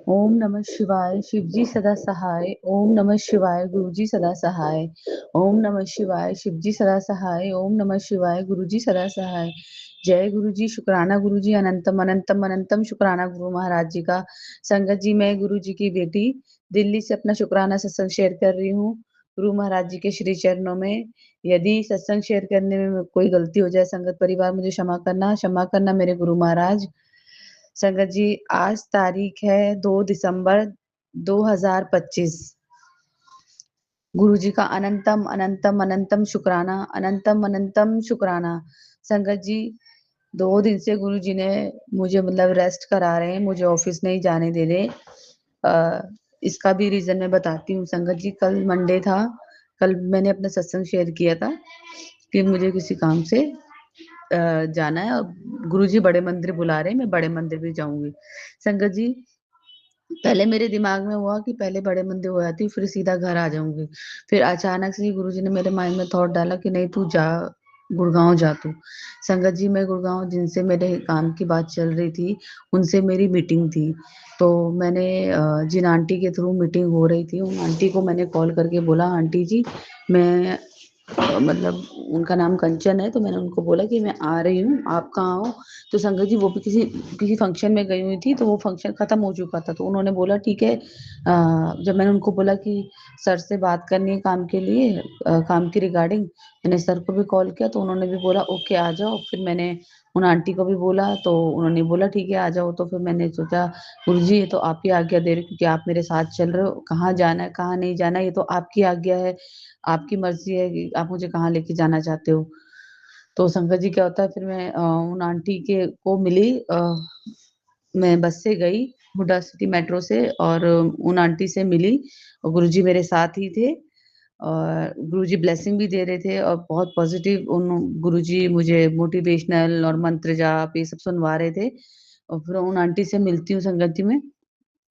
ओम नमः शिवाय शिवजी सदा सहाय। ओम नमः शिवाय गुरुजी सदा सहाय। ओम नमः शिवाय शिवजी सदा सहाय। ओम नमः शिवाय गुरुजी सदा सहाय। जय गुरुजी, शुक्राना गुरुजी, अनंतम अनंतम अनंतम शुक्राना गुरु महाराज जी का। संगत जी, मैं गुरु जी की बेटी दिल्ली से अपना शुक्राना सत्संग शेयर कर रही हूँ गुरु महाराज जी के श्री चरणों में। यदि सत्संग शेयर करने में कोई गलती हो जाए, संगत परिवार मुझे क्षमा करना मेरे गुरु महाराज। संगत जी, आज तारीख है 2 दिसंबर 2025। गुरु जी का अनंतम अनंतम अनंतम शुक्राना, अनंतम अनंतम शुक्राना। संगत जी, 2 दिन से गुरु जी ने मुझे रेस्ट करा रहे हैं, मुझे ऑफिस नहीं जाने दे रहे। इसका भी रीजन मैं बताती हूँ। संगत जी, कल मंडे था। कल मैंने अपना सत्संग शेयर किया था कि मुझे किसी काम से जाना है और गुरुजी बड़े मंदिर बुला रहे हैं, मैं बड़े मंदिर भी जाऊंगी। संगत जी, पहले मेरे दिमाग में हुआ कि पहले बड़े मंदिर हो जाती फिर सीधा घर आ जाऊंगी। फिर अचानक से गुरुजी ने मेरे माइंड में थॉट डाला कि नहीं, तू जा, गुड़गांव जा तू। संगत जी, मैं गुड़गांव, जिनसे मेरे काम की बात चल रही थी उनसे मेरी मीटिंग थी। तो मैंने जिन आंटी के थ्रू मीटिंग हो रही थी उन आंटी को मैंने कॉल करके बोला, आंटी जी मैं उनका नाम कंचन है, तो मैंने उनको बोला कि मैं आ रही हूँ, आप कहाँ हो। तो संगत जी, वो भी किसी किसी फंक्शन में गई हुई थी, तो वो फंक्शन खत्म हो चुका था। तो उन्होंने बोला ठीक है। जब मैंने उनको बोला कि सर से बात करनी है काम के लिए, काम की रिगार्डिंग, मैंने सर को भी कॉल किया तो उन्होंने भी बोला ओके आ जाओ। फिर मैंने उन आंटी को भी बोला तो उन्होंने बोला ठीक है आ जाओ। तो फिर मैंने सोचा गुरुजी, ये तो आप ही आज्ञा दे रहे हो, क्योंकि आप मेरे साथ चल रहे हो। कहाँ जाना है कहाँ नहीं जाना है ये तो आपकी आज्ञा है, आपकी मर्जी है कि आप मुझे कहाँ लेके जाना चाहते हो। तो संगत जी, क्या होता है, फिर मैं उन आंटी के को मिली। मैं बस से गई, हुडा सिटी मेट्रो से, और उन आंटी से मिली। और गुरुजी मेरे साथ ही थे और गुरुजी ब्लेसिंग भी दे रहे थे और बहुत पॉजिटिव उन गुरुजी मुझे मोटिवेशनल और मंत्र जाप ये सब सुनवा रहे थे। और फिर उन आंटी से मिलती हूँ संगत जी में।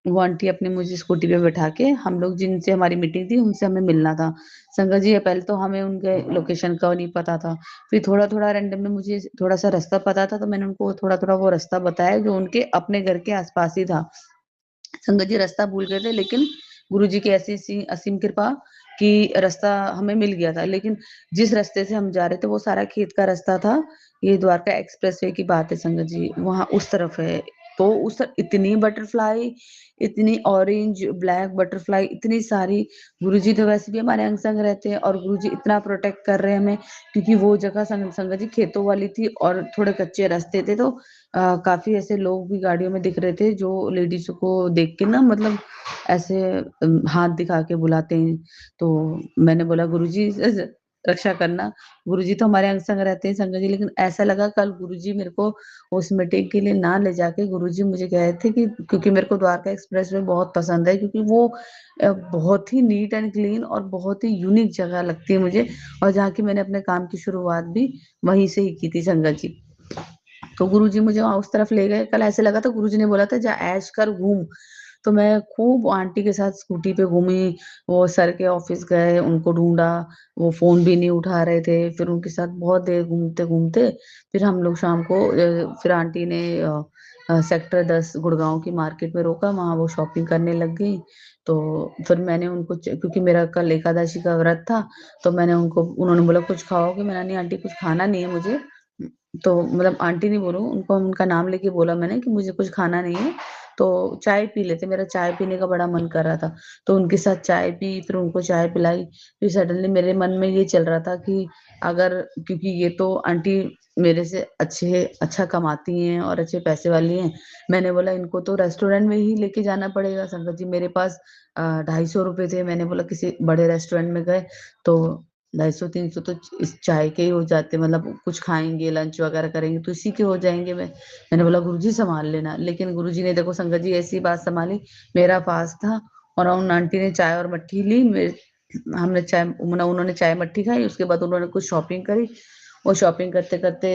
वो आंटी अपने मुझे स्कूटी पे बैठा के, हम लोग जिनसे हमारी मीटिंग थी उनसे हमें मिलना था। संगत जी, पहले तो हमें उनके लोकेशन का नहीं पता था। फिर थोड़ा थोड़ा रैंडम में मुझे थोड़ा सा रास्ता पता था, तो मैंने उनको थोड़ा थोड़ा वो रास्ता बताया जो उनके अपने घर के आसपास ही था। संगत जी, रास्ता भूल गए थे, लेकिन गुरु जी की ऐसी सी असीम कृपा कि रास्ता हमें मिल गया था। लेकिन जिस रास्ते से हम जा रहे थे वो सारा खेत का रास्ता था। ये द्वारका एक्सप्रेसवे की बात है संगत जी, वहां उस तरफ है। तो उस तरफ इतनी बटरफ्लाई, इतनी ऑरेंज ब्लैक बटरफ्लाई, इतनी सारी। गुरुजी तो वैसे भी हमारे अंग संग रहते हैं और गुरुजी इतना प्रोटेक्ट कर रहे हैं हमें, क्योंकि वो जगह संगत जी खेतों वाली थी और थोड़े कच्चे रास्ते थे। तो काफी ऐसे लोग भी गाड़ियों में दिख रहे थे जो लेडीज को देख के ना ऐसे हाथ दिखा के बुलाते हैं। तो मैंने बोला गुरुजी रक्षा करना। गुरुजी तो हमारे अंग संग रहते हैं संगत जी, लेकिन ऐसा लगा कल गुरुजी मेरे को उस मीटिंग के लिए ना ले जाके, गुरुजी मुझे कहे थे कि, क्योंकि मेरे को द्वारका एक्सप्रेस वे बहुत पसंद है, क्योंकि वो बहुत ही नीट एंड क्लीन और बहुत ही यूनिक जगह लगती है मुझे। और जहाँ की मैंने अपने काम की शुरुआत भी वहीं से ही की थी संगत जी। तो गुरुजी मुझे वहां उस तरफ ले गए। कल ऐसे लगा था गुरुजी ने बोला था जा ऐश कर घूम। तो मैं खूब आंटी के साथ स्कूटी पे घूमी। वो सर के ऑफिस गए, उनको ढूंढा, वो फोन भी नहीं उठा रहे थे। फिर उनके साथ बहुत देर घूमते घूमते फिर हम लोग शाम को फिर आंटी ने सेक्टर 10 गुड़गांव की मार्केट में रोका, वहां वो शॉपिंग करने लग गई। तो फिर मैंने उनको क्योंकि मेरा कल एकादशी का व्रत था, तो मैंने उनको, उन्होंने बोला कुछ खाओगे, मैंने नहीं आंटी कुछ खाना नहीं है मुझे। तो आंटी नहीं बोलूं, उनको उनका नाम लेके बोला मैंने कि मुझे कुछ खाना नहीं है, तो चाय पी लेते, मेरा चाय पीने का बड़ा मन कर रहा था। तो उनके साथ चाय पी, फिर उनको चाय पिलाई। फिर सडनली मेरे मन में ये चल रहा था कि अगर, क्योंकि ये तो आंटी मेरे से अच्छा कमाती हैं और अच्छे पैसे वाली हैं, मैंने बोला इनको तो रेस्टोरेंट में ही लेके जाना पड़ेगा। संगत जी, मेरे पास 250 रुपए थे। मैंने बोला किसी बड़े रेस्टोरेंट में गए तो 250-300 तो इस चाय के ही हो जाते, कुछ खाएंगे लंच वगैरह करेंगे तो इसी के हो जाएंगे। मैंने बोला गुरुजी संभाल लेना। लेकिन गुरुजी ने, देखो संगत जी, ऐसी बात संभाली। मेरा पास था और उन आंटी ने चाय और मट्ठी ली। हमने चाय, उन्होंने चाय मट्ठी खाई, उसके बाद उन्होंने कुछ शॉपिंग करी। वो शॉपिंग करते करते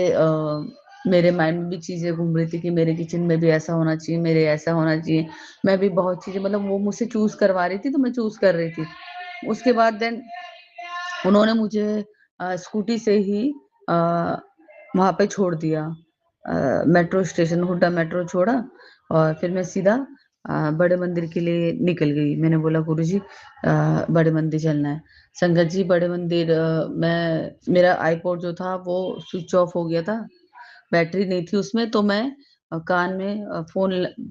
मेरे माइंड में भी चीजें घूम रही थी कि मेरे किचन में भी ऐसा होना चाहिए, मेरे ऐसा होना चाहिए। मैं भी बहुत चीजें, वो मुझसे चूज करवा रही थी तो मैं चूज कर रही थी। उसके बाद देन उन्होंने मुझे स्कूटी से ही वहां पे छोड़ दिया, मेट्रो स्टेशन हुड्डा मेट्रो छोड़ा। और फिर मैं सीधा बड़े मंदिर के लिए निकल गई। मैंने बोला गुरुजी बड़े मंदिर चलना है। संगत जी बड़े मंदिर मैं मेरा आईपॉड जो था वो स्विच ऑफ हो गया था, बैटरी नहीं थी उसमें, तो मैं कान में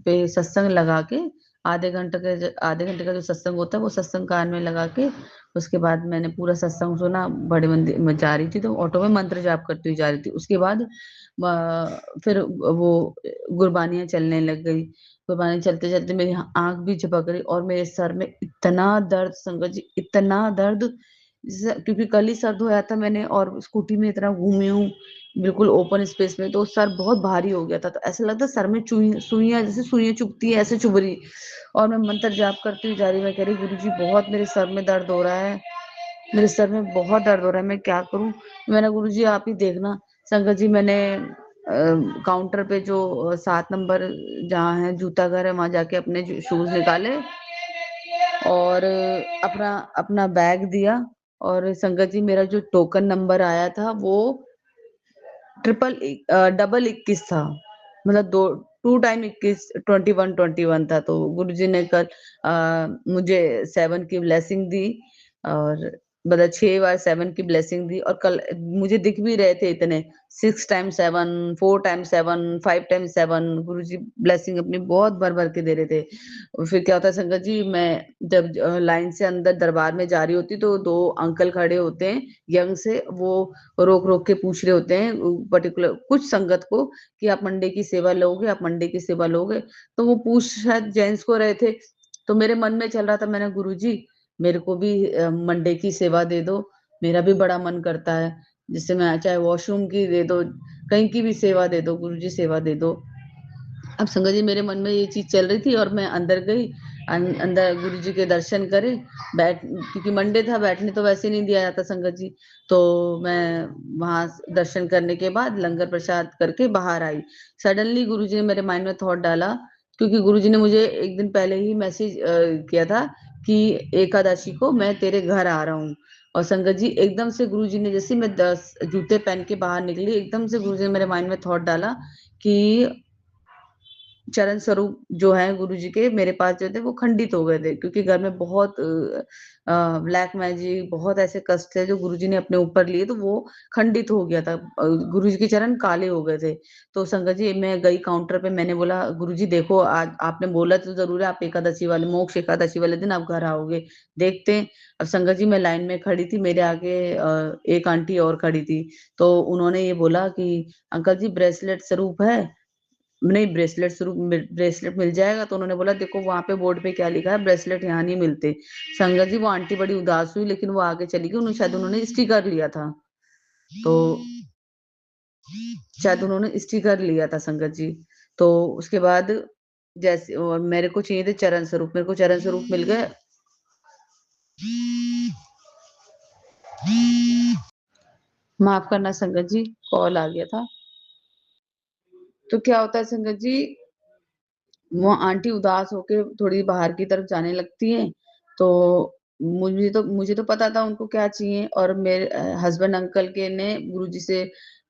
पे सत्संग लगा के आधे घंटे का जो सत्संग होता है वो सत्संग कान में लगा के उसके बाद मैंने पूरा सत्संग सुना। बड़े मंदिर में जा रही थी तो ऑटो में मंत्र जाप करती हुई जा रही थी। उसके बाद फिर वो गुरबानियां चलने लग गई। गुरबानी चलते चलते मेरी आंख भी झपक रही और मेरे सर में इतना दर्द, संगत जी इतना दर्द, क्योंकि कल ही सर धोया था मैंने और स्कूटी में इतना घूमी हूँ बिल्कुल ओपन स्पेस में, तो सर बहुत भारी हो गया था। तो ऐसा लगता सर में सुइयां, जैसे सुइयां चुभती है ऐसे चुभ रही। और मैं मंत्र जाप करती हुई जा रही, मैं कह रही गुरुजी बहुत मेरे सर में दर्द हो रहा है, मेरे सर में बहुत दर्द हो रहा है, मैं क्या करूं। मैंने गुरुजी आप ही देखना। संगत जी मैंने काउंटर पे जो 7 नंबर जहाँ है जूता घर है वहां जाके अपने शूज निकाले और अपना अपना बैग दिया। और संगत जी मेरा जो टोकन नंबर आया था वो डबल 21 था, मतलब दो 2 टाइम 21, 21 था। तो गुरुजी ने कल मुझे 7 की ब्लेसिंग दी और मतलब 6 बार 7 की ब्लेसिंग दी। और कल मुझे दिख भी रहे थे इतने 6 टाइम 7, 4 टाइम 7, 5 टाइम 7, गुरुजी ब्लेसिंग अपनी बहुत भर भर के दे रहे थे। और फिर क्या होता है संगत जी, मैं जब लाइन से अंदर दरबार में जा रही होती तो 2 अंकल खड़े होते हैं यंग से, वो रोक रोक के पूछ रहे होते हैं पर्टिकुलर कुछ संगत को कि आप मंडे की सेवा लोगे, आप मंडे की सेवा लोगे। तो वो पूछ शायद जेंट्स को रहे थे। तो मेरे मन में चल रहा था, मैंने गुरुजी मेरे को भी मंडे की सेवा दे दो, मेरा भी बड़ा मन करता है, जिससे मैं चाहे वॉशरूम की दे दो, कहीं की भी सेवा दे दो गुरुजी, सेवा दे दो। अब संगत जी मेरे मन में ये चीज चल रही थी और मैं अंदर गई। अंदर गुरु जी के दर्शन करे, बैठ क्योंकि मंडे था, बैठने तो वैसे नहीं दिया जाता संगत जी। तो मैं वहां दर्शन करने के बाद लंगर प्रसाद करके बाहर आई। सडनली गुरु जी ने मेरे माइंड में थॉट डाला, क्योंकि गुरु जी ने मुझे एक दिन पहले ही मैसेज किया था कि एकादशी को मैं तेरे घर आ रहा हूँ। और संगत जी एकदम से गुरु जी ने, जैसे मैं 10 जूते पहन के बाहर निकली, एकदम से गुरु जी ने मेरे माइंड में थॉट डाला कि चरण स्वरूप जो है गुरु जी के मेरे पास जो थे वो खंडित हो गए थे, क्योंकि घर में बहुत ब्लैक मैजिक, बहुत ऐसे कष्ट थे जो गुरु जी ने अपने ऊपर लिए, तो वो खंडित हो गया था। गुरु जी के चरण काले हो गए थे। तो संगत जी मैं गई काउंटर पे, मैंने बोला गुरु जी देखो आज आपने बोला तो जरूर है, आप एकादशी वाले मोक्ष एकादशी वाले दिन आप घर आओगे, देखते हैं। अब संगत जी मैं लाइन में खड़ी थी, मेरे आगे एक आंटी और खड़ी थी। तो उन्होंने ये बोला कि अंकल जी ब्रेसलेट स्वरूप है, नहीं ब्रेसलेट शुरू ब्रेसलेट मिल जाएगा। तो उन्होंने बोला देखो वहां पे बोर्ड पे क्या लिखा है, ब्रेसलेट यहाँ नहीं मिलते। संगत जी वो आंटी बड़ी उदास हुई, लेकिन वो आगे चली गई, उन्होंने शायद उन्होंने स्टिकर लिया था। तो शायद उन्होंने स्टिकर लिया था संगत जी। तो उसके बाद जैसे और मेरे को चाहिए थे चरण स्वरूप, मेरे को चरण स्वरूप मिल गए। माफ करना संगत जी, कॉल आ गया था। तो क्या होता है संगत जी, वो आंटी उदास होके थोड़ी बाहर की तरफ जाने लगती है। तो मुझे तो पता था उनको क्या चाहिए। और मेरे हस्बैंड अंकल के ने गुरुजी से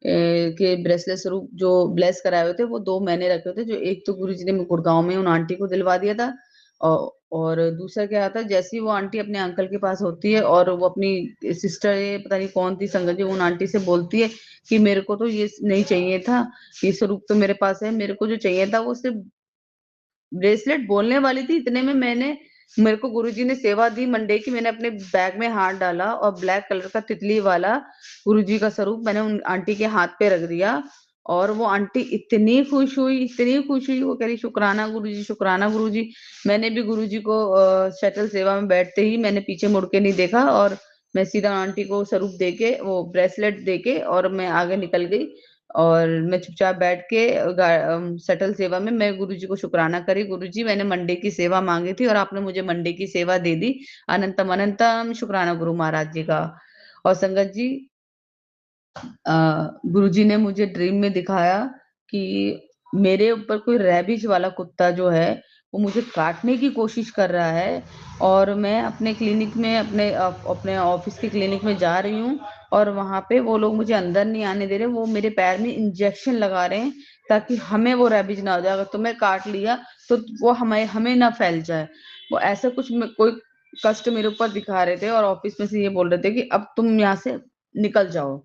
के ब्रेसलेट स्वरूप जो ब्लेस कराए हुए थे वो 2 मैंने रखे थे, जो एक तो गुरुजी ने गुड़गांव में उन आंटी को दिलवा दिया था। और दूसरा क्या था, जैसे ही वो आंटी अपने अंकल के पास होती है और वो अपनी सिस्टर, ये पता नहीं कौन थी संगत जी, उन आंटी से बोलती है कि मेरे को तो ये नहीं चाहिए था, ये स्वरूप तो मेरे पास है, मेरे को जो चाहिए था वो सिर्फ ब्रेसलेट। बोलने वाली थी इतने में मेरे को गुरुजी ने सेवा दी मंडे की, मैंने अपने बैग में हाथ डाला और ब्लैक कलर का तितली वाला गुरुजी का स्वरूप मैंने उन आंटी के हाथ पे रख दिया। और वो आंटी इतनी खुश हुई, इतनी खुश हुई, वो कह रही शुक्राना गुरुजी, शुक्राना गुरुजी। मैंने भी गुरुजी को शटल सेवा में बैठते ही मैंने पीछे मुड़ के नहीं देखा, और मैं सीधा आंटी को स्वरूप देके वो ब्रेसलेट देके और मैं आगे निकल गई। और मैं चुपचाप बैठ के सटल सेवा में मैं गुरुजी को शुक्राना करी, गुरुजी मैंने मंडे की सेवा मांगी थी और आपने मुझे मंडे की सेवा दे दी, अनंतम अनंतम शुक्राना गुरु महाराज जी का। और संगत जी गुरुजी ने मुझे ड्रीम में दिखाया कि मेरे ऊपर कोई रैबिज वाला कुत्ता जो है वो मुझे काटने की कोशिश कर रहा है। और मैं अपने क्लिनिक में अपने ऑफिस के क्लिनिक में जा रही हूँ और वहां पे वो लोग मुझे अंदर नहीं आने दे रहे, वो मेरे पैर में इंजेक्शन लगा रहे हैं ताकि हमें वो रेबीज ना हो जाए, अगर तुम्हें काट लिया तो वो हमें हमें ना फैल जाए। वो ऐसा कुछ कोई कष्ट मेरे ऊपर दिखा रहे थे और ऑफिस में से ये बोल रहे थे कि अब तुम यहाँ से निकल जाओ।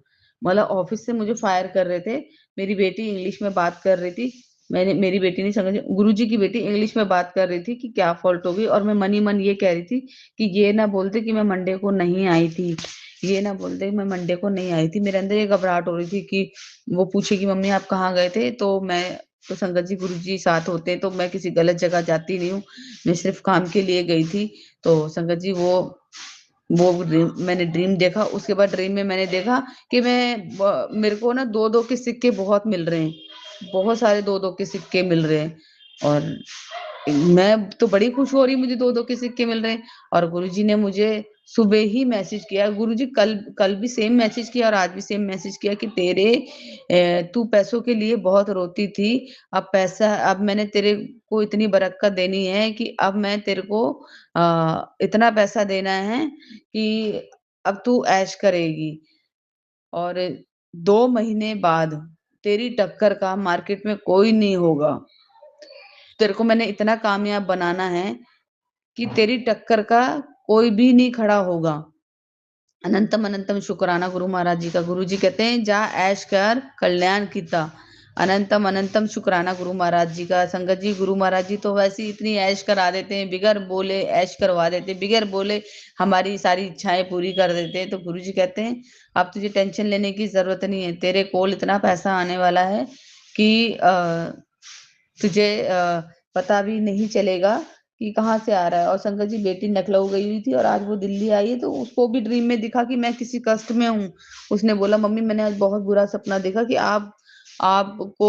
मतलब ऑफिस से मुझे फायर कर रहे थे। मेरी बेटी इंग्लिश में बात कर रही थी, मैंने मेरी बेटी नहीं समझ, गुरुजी की बेटी इंग्लिश में बात कर रही थी कि क्या फॉल्ट होगी, और मैं मनी मन ये कह रही थी कि ये ना बोलते कि मैं मंडे को नहीं आई थी, ये ना बोलते मैं मंडे को नहीं आई थी। मेरे अंदर ये घबराहट हो रही थी कि वो पूछे कि मम्मी आप कहाँ गए थे, तो मैं तो संगत जी गुरु जी साथ होते हैं तो मैं किसी गलत जगह जाती नहीं हूँ, मैं सिर्फ काम के लिए गई थी। तो संगत जी मैंने ड्रीम देखा, उसके बाद ड्रीम में मैंने देखा कि मेरे को ना दो दो के सिक्के बहुत मिल रहे हैं, बहुत सारे दो दो के सिक्के मिल रहे हैं। और मैं तो बड़ी खुश हो रही, मुझे दो दो के सिक्के मिल रहे हैं। और गुरुजी ने मुझे सुबह ही मैसेज किया, गुरुजी कल कल भी सेम मैसेज किया और आज भी सेम मैसेज किया कि तू पैसों के लिए बहुत रोती थी, अब मैंने तेरे को इतनी बरकत देनी है कि अब मैं तेरे को इतना पैसा देना है कि अब तू ऐश करेगी। और 2 महीने बाद तेरी टक्कर का मार्केट में कोई नहीं होगा, तेरे को मैंने इतना कामयाब बनाना है कि तेरी टक्कर का कोई भी नहीं खड़ा होगा। अनंतम अनंतम शुक्राना गुरु महाराज जी का। गुरु जी कहते हैं जा ऐश कर कल्याण कीता। अनंतम अनंतम शुक्राना गुरु महाराज जी का। संगत जी गुरु महाराज जी तो वैसे ही इतनी ऐश करा देते हैं, बिगर बोले ऐश करवा देते हैं, बिगर बोले हमारी सारी इच्छाएं पूरी कर देते हैं। तो गुरु जी कहते हैं अब तुझे टेंशन लेने की जरूरत नहीं है, तेरे कोल इतना पैसा आने वाला है कि तुझे पता भी नहीं चलेगा कि कहाँ से आ रहा है। और शंकर जी बेटी लखनऊ गई हुई थी और आज वो दिल्ली आई है, तो उसको भी ड्रीम में दिखा कि मैं किसी कष्ट में हूँ। उसने बोला मम्मी मैंने आज बहुत बुरा सपना देखा कि आपको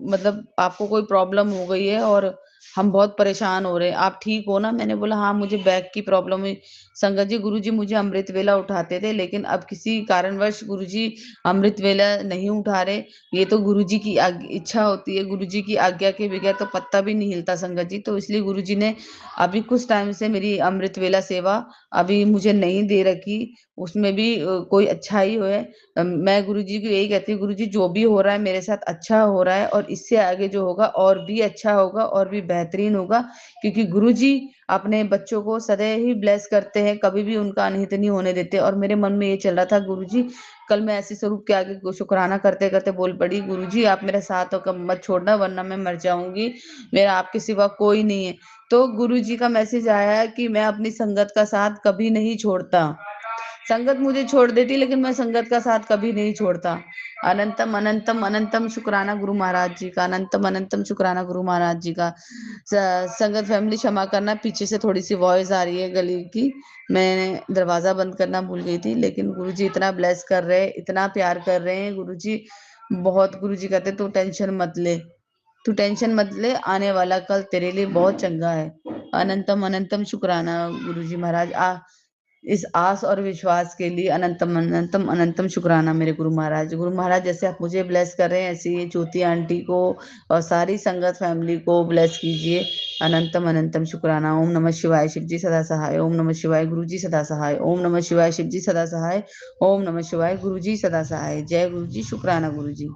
मतलब आपको कोई प्रॉब्लम हो गई है और हम बहुत परेशान हो रहे हैं, आप ठीक हो ना? मैंने बोला हाँ मुझे बैक की प्रॉब्लम है। संगत जी गुरुजी मुझे अमृत वेला उठाते थे, लेकिन अब किसी कारणवश गुरुजी अमृत वेला नहीं उठा रहे। ये तो गुरुजी की इच्छा होती है, गुरुजी की आज्ञा के बगैर तो पत्ता भी नहीं हिलता संगत जी। तो इसलिए गुरुजी ने अभी कुछ टाइम से मेरी अमृत वेला सेवा अभी मुझे नहीं दे रखी, उसमें भी कोई अच्छाई हो है। मैं गुरुजी को यही कहती हूँ गुरुजी जो भी हो रहा है मेरे साथ अच्छा हो रहा है, और इससे आगे जो होगा और भी अच्छा होगा और भी बेहतरीन होगा, क्योंकि गुरुजी अपने बच्चों को सदैव ही ब्लेस करते हैं, कभी भी उनका अनहित नहीं होने देते। और मेरे मन में ये चल रहा था गुरुजी कल मैं ऐसे स्वरूप के आगे शुक्राना करते करते बोल पड़ी गुरुजी आप मेरे साथ होकर मत छोड़ना वरना मैं मर जाऊंगी, मेरा आपके सिवा कोई नहीं है। तो गुरुजी का मैसेज आया कि मैं अपनी संगत का साथ कभी नहीं छोड़ता, संगत मुझे छोड़ देती लेकिन मैं संगत का साथ कभी नहीं छोड़ता। अनंतम अनंतम अनंतम शुक्राना गुरु महाराज जी का, अनंतम अनंतम शुक्राना गुरु महाराज जी का। संगत फैमिली क्षमा करना, पीछे से थोड़ी सी वॉइस आ रही है गली की, मैं दरवाजा बंद करना भूल गई थी। लेकिन गुरुजी इतना ब्लेस कर रहे हैं, इतना प्यार कर रहे हैं गुरुजी बहुत। गुरुजी कहते तू टेंशन मत ले, तू टेंशन मत ले, आने वाला कल तेरे लिए बहुत चंगा है। अनंतम अनंतम शुक्राना गुरुजी महाराज। इस आस और विश्वास के लिए अनंतम अनंतम अनंतम शुक्राना मेरे गुरु महाराज। गुरु महाराज जैसे आप मुझे ब्लेस कर रहे हैं ऐसे ही ज्योति आंटी को और सारी संगत फैमिली को ब्लेस कीजिए। अनंतम अनंतम शुक्राना। ओम नमः शिवाय, शिव जी सदा सहाय। ओम नमः शिवाय, गुरु जी सदा सहाय। ओम नमः शिवाय, शिव जी सदा सहाय। ओम नमः शिवाय, गुरु जी सदा सहाय। जय गुरु जी, शुक्राना गुरु जी।